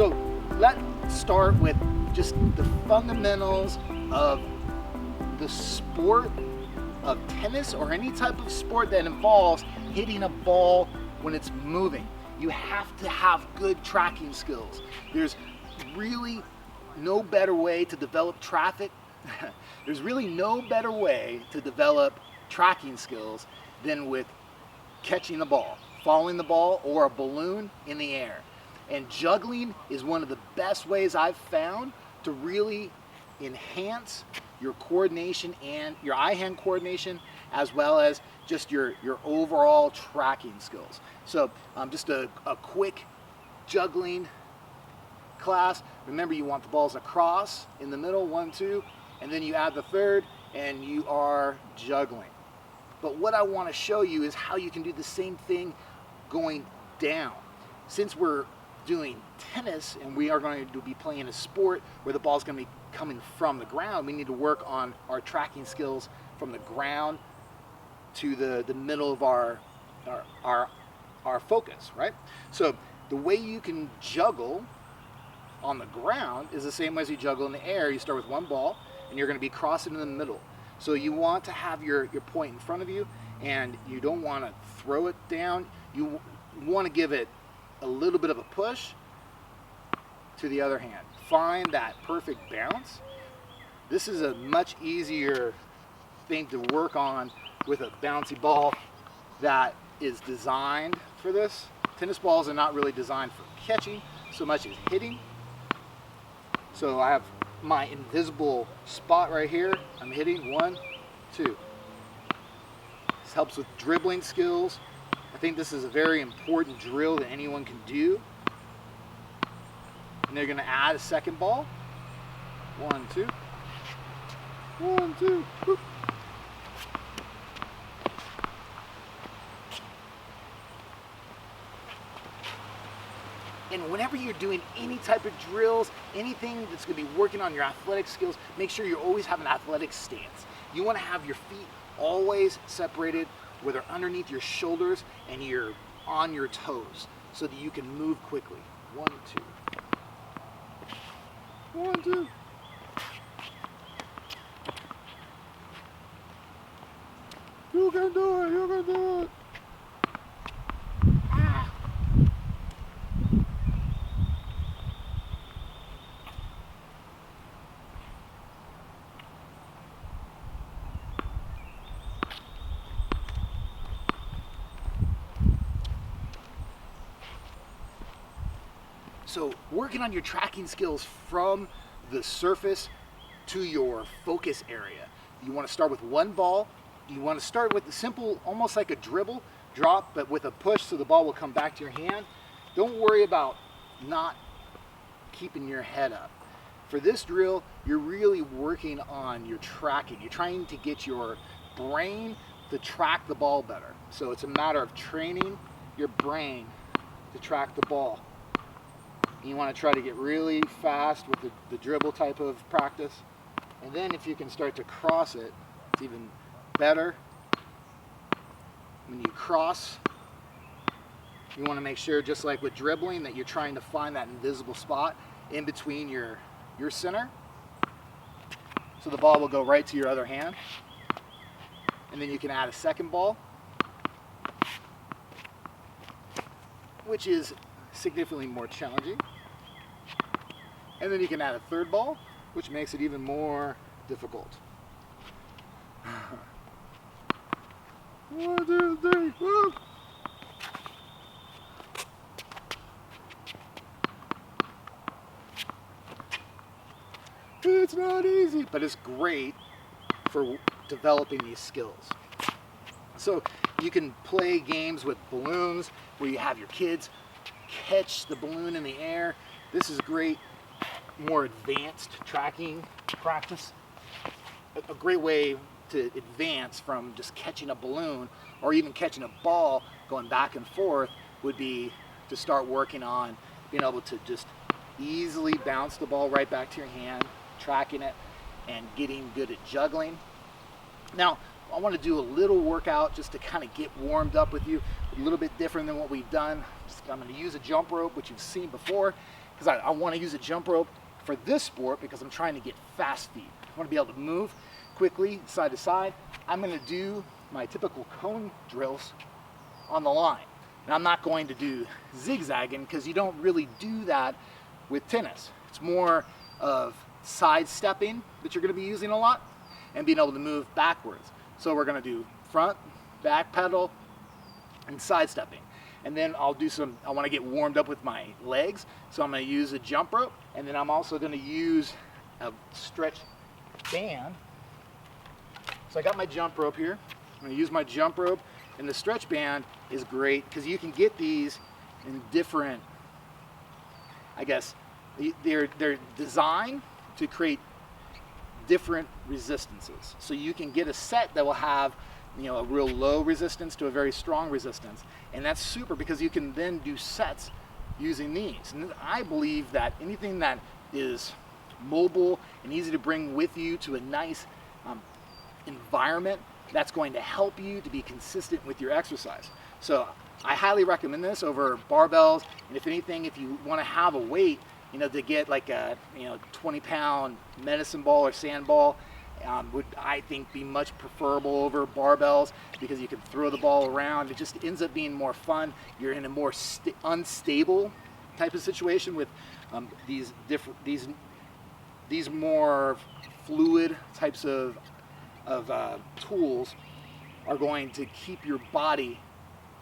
So let's start with just the fundamentals of the sport of tennis or any type of sport that involves hitting a ball when it's moving. You have to have good tracking skills. There's really no better way to develop There's really no better way to develop tracking skills than with catching the ball, following the ball, or a balloon in the air. And juggling is one of the best ways I've found to really enhance your coordination and your eye-hand coordination, as well as just your overall tracking skills. So just a quick juggling class. Remember, you want the balls across in the middle, 1, 2, and then you add the third and you are juggling. But what I want to show you is how you can do the same thing going down. Since we're doing tennis and we are going to be playing a sport where the ball is going to be coming from the ground, we need to work on our tracking skills from the ground to the middle of our focus, right? So the way you can juggle on the ground is the same way as you juggle in the air. You start with one ball and you're going to be crossing in the middle. So you want to have your point in front of you, and you don't want to throw it down. You want to give it a little bit of a push to the other hand. Find that perfect bounce. This is a much easier thing to work on with a bouncy ball that is designed for this. Tennis balls are not really designed for catching so much as hitting. So I have my invisible spot right here. I'm hitting 1, 2. This helps with dribbling skills. I think this is a very important drill that anyone can do. And they're going to add a second ball. 1, 2. 1, 2. Whoop. And whenever you're doing any type of drills, anything that's going to be working on your athletic skills, make sure you always have an athletic stance. You want to have your feet always separated, where they're underneath your shoulders and you're on your toes, so that you can move quickly. 1, 2. 1, 2. You can do it, you can do it. So working on your tracking skills from the surface to your focus area. You want to start with one ball. You want to start with the simple, almost like a dribble, drop, but with a push so the ball will come back to your hand. Don't worry about not keeping your head up. For this drill, you're really working on your tracking. You're trying to get your brain to track the ball better. So it's a matter of training your brain to track the ball. You want to try to get really fast with the dribble type of practice. And then if you can start to cross it, it's even better. When you cross, you want to make sure, just like with dribbling, that you're trying to find that invisible spot in between your center. So the ball will go right to your other hand. And then you can add a second ball, which is significantly more challenging. And then you can add a third ball, which makes it even more difficult. 1, 2, 3, woo! It's not easy, but it's great for developing these skills. So you can play games with balloons where you have your kids catch the balloon in the air. This is great, more advanced tracking practice. A great way to advance from just catching a balloon or even catching a ball going back and forth would be to start working on being able to just easily bounce the ball right back to your hand, tracking it, and getting good at juggling. Now, I want to do a little workout just to kind of get warmed up with you, a little bit different than what we've done. I'm going to use a jump rope, which you've seen before, because I want to use a jump rope for this sport because I'm trying to get fast feet. I want to be able to move quickly side to side. I'm going to do my typical cone drills on the line. And I'm not going to do zigzagging because you don't really do that with tennis. It's more of sidestepping that you're going to be using a lot and being able to move backwards. So we're going to do front, back pedal, and sidestepping. And then I'll do I want to get warmed up with my legs, so I'm going to use a jump rope, and then I'm also going to use a stretch band. So I got my jump rope here. I'm going to use my jump rope, and the stretch band is great because you can get these in different, I guess, they're designed to create different resistances. So you can get a set that will have, you know, a real low resistance to a very strong resistance. And that's super because you can then do sets using these. And I believe that anything that is mobile and easy to bring with you to a nice environment, that's going to help you to be consistent with your exercise. So I highly recommend this over barbells. And if anything, if you want to have a weight, you know, to get like a 20-pound medicine ball or sand ball, would, I think, be much preferable over barbells because you can throw the ball around. It just ends up being more fun. You're in a more unstable type of situation with these more fluid types of tools are going to keep your body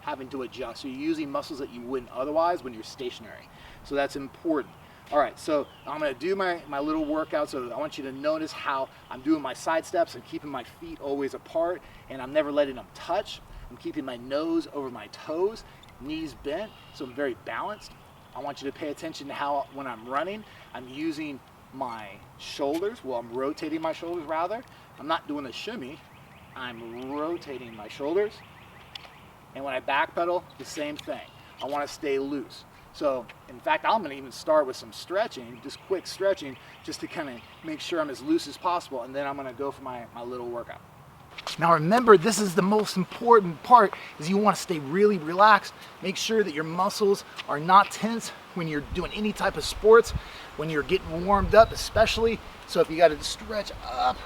having to adjust. So you're using muscles that you wouldn't otherwise when you're stationary. So that's important. All right, so I'm going to do my little workout. So I want you to notice how I'm doing my side steps and keeping my feet always apart, and I'm never letting them touch. I'm keeping my nose over my toes, knees bent, so I'm very balanced. I want you to pay attention to how, when I'm running, I'm using my shoulders. Well, I'm rotating my shoulders rather. I'm not doing a shimmy. I'm rotating my shoulders. And when I backpedal, the same thing. I want to stay loose. So, in fact, I'm going to even start with some stretching, just quick stretching, just to kind of make sure I'm as loose as possible, and then I'm going to go for my little workout. Now remember, this is the most important part, is you want to stay really relaxed. Make sure that your muscles are not tense when you're doing any type of sports, when you're getting warmed up especially. So if you got to stretch up,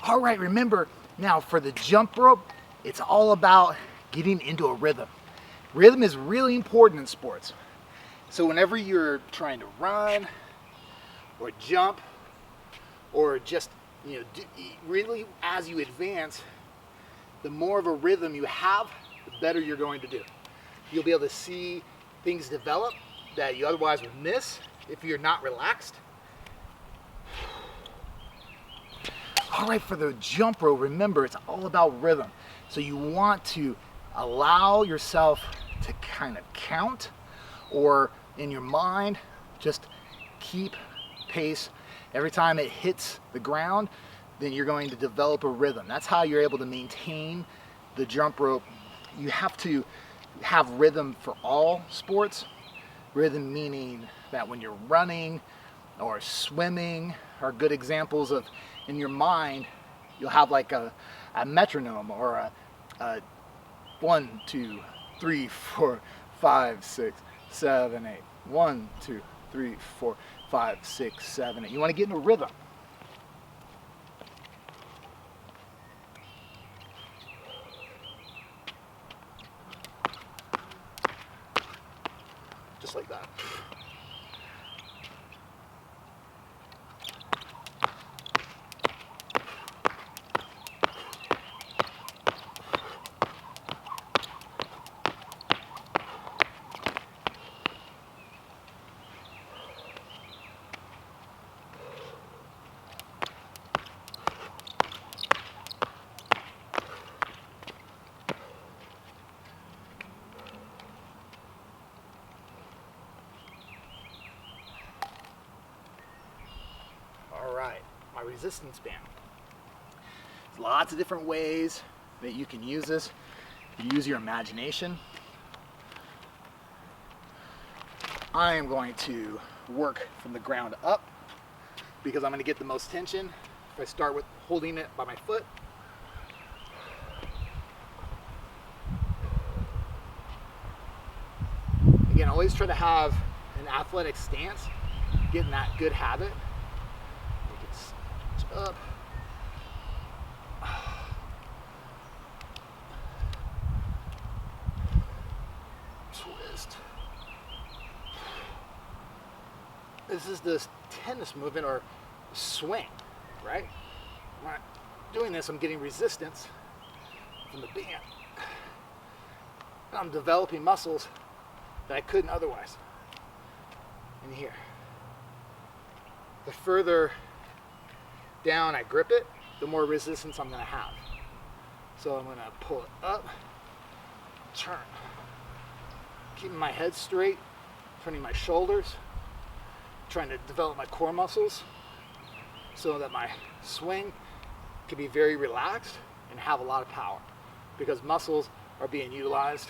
all right, remember, now for the jump rope, it's all about getting into a rhythm. Rhythm is really important in sports. So whenever you're trying to run or jump or just, really as you advance, the more of a rhythm you have, the better you're going to do. You'll be able to see things develop that you otherwise would miss if you're not relaxed. All right, for the jump rope, remember, it's all about rhythm. So you want to allow yourself to kind of count, or in your mind, just keep pace. Every time it hits the ground, then you're going to develop a rhythm. That's how you're able to maintain the jump rope. You have to have rhythm for all sports. Rhythm meaning that when you're running or swimming are good examples of, in your mind, you'll have like a metronome or a 1, 2, 3, 4, 5, 6, 7, 8. 1, 2, 3, 4, 5, 6, 7, 8. You want to get in a rhythm. Just like that. All right, my resistance band. There's lots of different ways that you can use this. You use your imagination. I am going to work from the ground up because I'm going to get the most tension if I start with holding it by my foot. Again, always try to have an athletic stance, get in that good habit. Make it switch up. Twist. This is the tennis movement or swing, right? When I'm doing this, I'm getting resistance from the band. And I'm developing muscles that I couldn't otherwise. In here. The further down I grip it, the more resistance I'm going to have. So I'm going to pull it up, turn. Keeping my head straight, turning my shoulders, trying to develop my core muscles so that my swing can be very relaxed and have a lot of power, because muscles are being utilized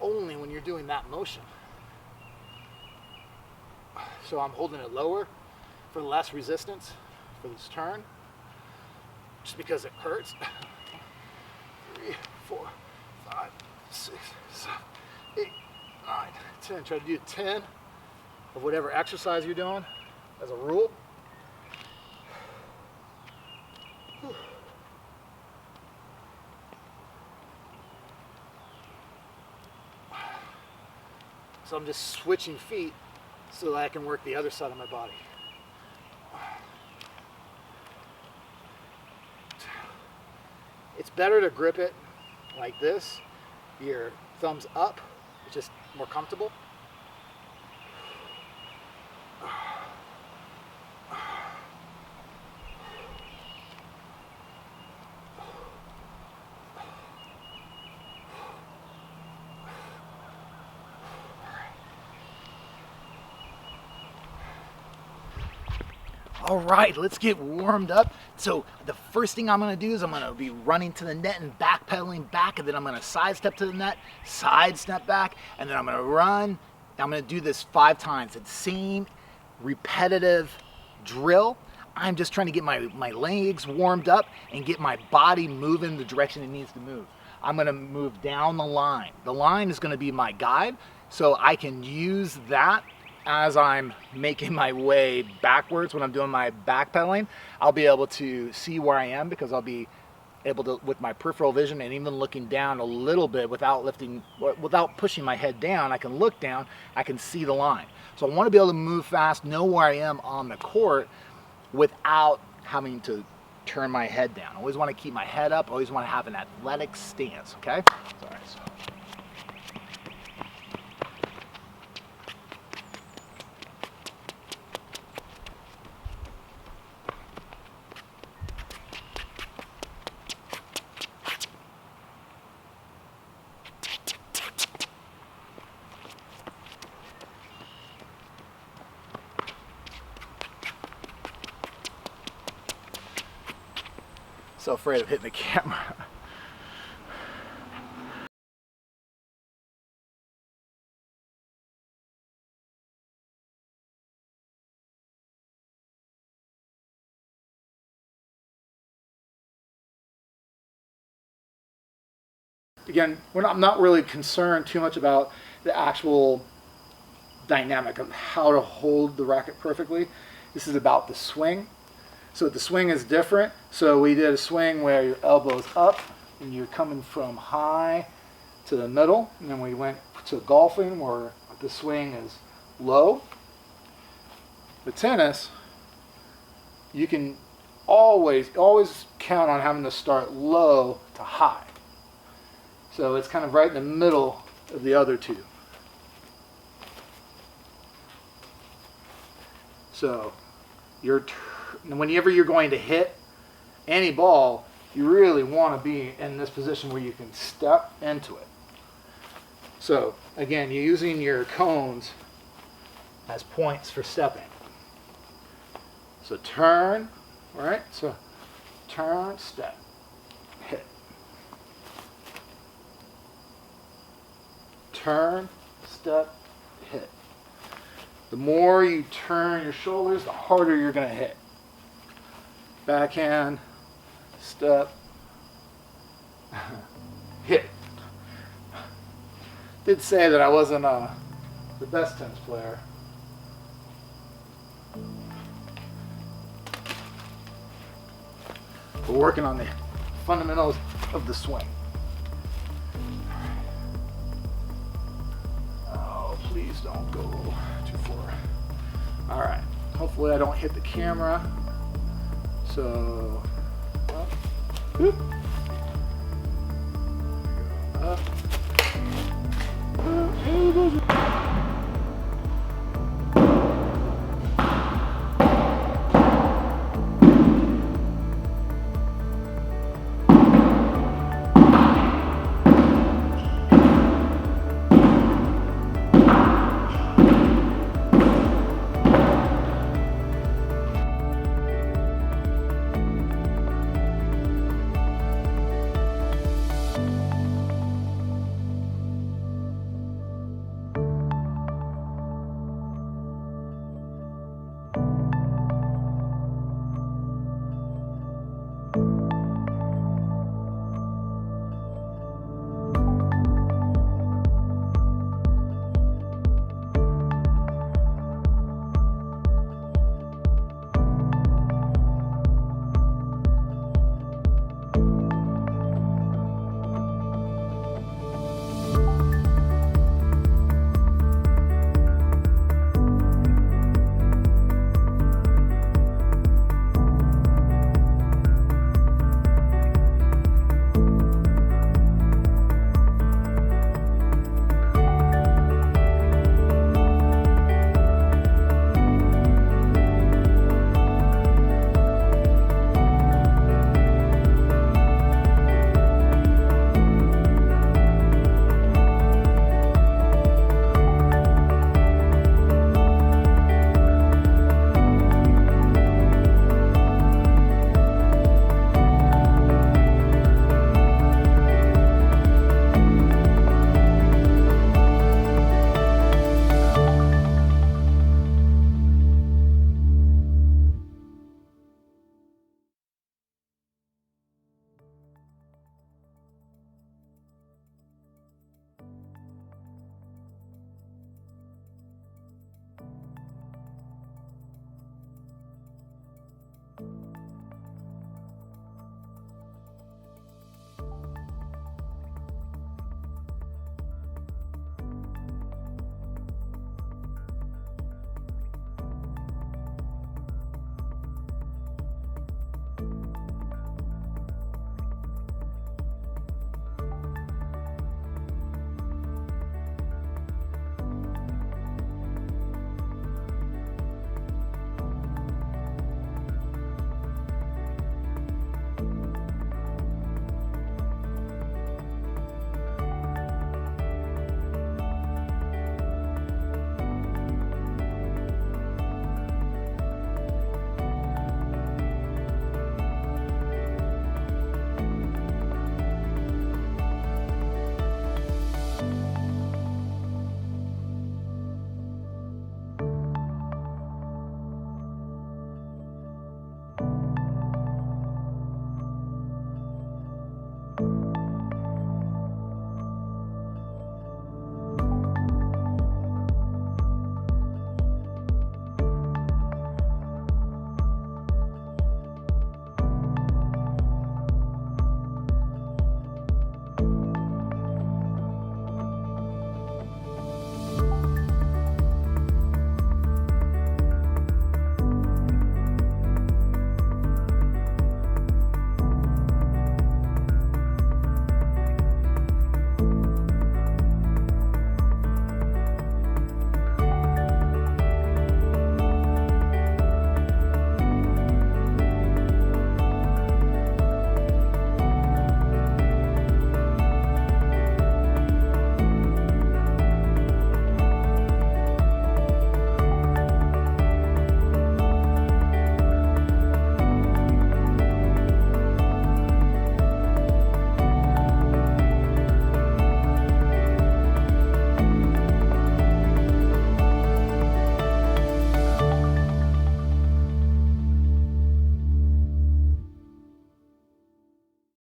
only when you're doing that motion. So I'm holding it lower for less resistance for this turn, just because it hurts. 3, 4, 5, 6, 7, 8, 9, 10. Try to do 10 of whatever exercise you're doing as a rule. So I'm just switching feet so that I can work the other side of my body. It's better to grip it like this, your thumbs up, it's just more comfortable. All right, let's get warmed up. So the first thing I'm gonna do is I'm gonna be running to the net and backpedaling back, and then I'm gonna sidestep to the net, sidestep back, and then I'm gonna run. I'm gonna do this 5 times. It's the same repetitive drill. I'm just trying to get my legs warmed up and get my body moving the direction it needs to move. I'm gonna move down the line. The line is gonna be my guide, so I can use that as I'm making my way backwards. When I'm doing my backpedaling, I'll be able to see where I am, because I'll be able to, with my peripheral vision and even looking down a little bit without pushing my head down, I can look down, I can see the line. So I want to be able to move fast, know where I am on the court without having to turn my head down. I always want to keep my head up, always want to have an athletic stance, okay? Sorry. So afraid of hitting the camera. Again, I'm not really concerned too much about the actual dynamic of how to hold the racket perfectly. This is about the swing. So the swing is different. So we did a swing where your elbow's up and you're coming from high to the middle. And then we went to golfing where the swing is low. The tennis, you can always count on having to start low to high. So it's kind of right in the middle of the other two. So whenever you're going to hit any ball, you really want to be in this position where you can step into it. So again, you're using your cones as points for stepping. So turn, right? So turn, step, hit. Turn, step, hit. The more you turn your shoulders, the harder you're going to hit. Backhand, step, hit. Did say that I wasn't the best tennis player. We're working on the fundamentals of the swing. Oh, please don't go too far. All right. Hopefully I don't hit the camera. So, up, whoop. Up. Elbows